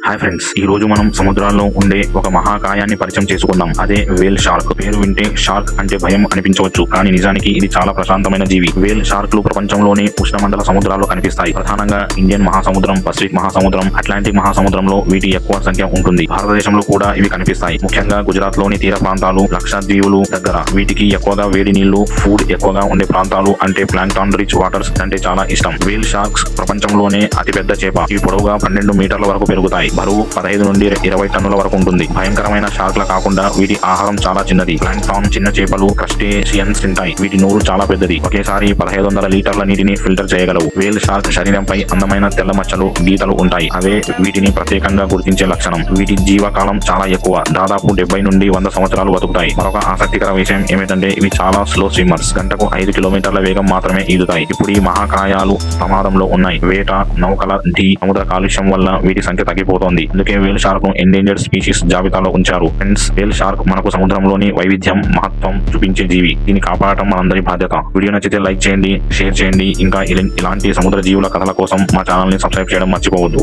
Hi friends, ఈ రోజు మనం సముద్రాల్లో ఉండే ఒక మహాకాయాన్ని పరిచయం చేసుకుందాం. అదే వేల్ షార్క్. పేరు వింటే షార్క్ అంటే భయం అనిపించవచ్చు, కానీ నిజానికి ఇది చాలా ప్రశాంతమైన జీవి. వేల్ షార్క్లు ప్రపంచంలోని ఉష్ణమండల సముద్రాల్లో కనిపిస్తాయి. ప్రధానంగా ఇండియన్ మహాసముద్రం, పసిఫిక్ మహాసముద్రం, అట్లాంటిక్ మహాసముద్రంలో వీటి ఎక్కువ సంఖ్య ఉంటుంది. భారతదేశంలో కూడా ఇవి కనిపిస్తాయి. ముఖ్యంగా గుజరాత్ లోని తీర ప్రాంతాలు, లక్షద్వీపులు దగ్గర. వీటికి ఎక్కువగా వేడి నీళ్లు, ఫుడ్ ఎక్కువగా ఉండే ప్రాంతాలు అంటే ప్లాంక్టాన్ రిచ్ వాటర్స్ అంటే చాలా ఇష్టం. వేల్ షార్క్స్ ప్రపంచంలోనే అతిపెద్ద చేప. ఇవి పొడవుగా 12 మీటర్ల వరకు పెరుగుతాయి. బరువు 15 నుండి 20 టన్నుల వరకు ఉంటుంది. భయంకరమైన షార్క్ల కాకుండా వీటి ఆహారం చాలా చిన్నది. ప్లాంక్టాన్, చిన్న చేపలు, క్రస్టేషియన్స్ తింటాయి. వీటి నోరు చాలా పెద్దది. ఒకేసారి 1500 లీటర్ల నీటిని ఫిల్టర్ చేయగలవు. వేల్ షార్క్ శరీరంపై అందమైన తెల్ల మచ్చలు, గీతలు ఉంటాయి. అవే వీటిని ప్రత్యేకంగా గుర్తించే లక్షణం. వీటి జీవకాలం చాలా ఎక్కువ. దాదాపు 70 నుండి 100 సంవత్సరాలు బతుకుతాయి. మరొక ఆసక్తికర విషయం ఏమిటంటే ఇవి చాలా స్లో స్విమ్మర్స్. గంటకు 5 కిలోమీటర్ల వేగం మాత్రమే ఈదుతాయి. ఇప్పుడు ఈ మహాకాయాలు ప్రమాదంలో ఉన్నాయి. వేట, నౌకల ఢీ, సముద్ర కాలుష్యం వల్ల వీటి సంఖ్య తగ్గిపోతోంది. అందుకే వేల్ షార్క్ ను ఎండేంజర్డ్ స్పీషీస్ జాబితాలో ఉంచారు. ఫ్రెండ్స్, వేల్ షార్క్ మనకు సముద్రంలోని వైవిధ్యం, మహత్వం చూపించే జీవి. దీన్ని కాపాడటం మనందరి బాధ్యత. వీడియో నచ్చితే లైక్ చేయండి, షేర్ చేయండి. ఇంకా ఇలాంటి సముద్ర జీవుల కథల కోసం మా ఛానల్ ని సబ్స్క్రైబ్ చేయడం మర్చిపోవద్దు.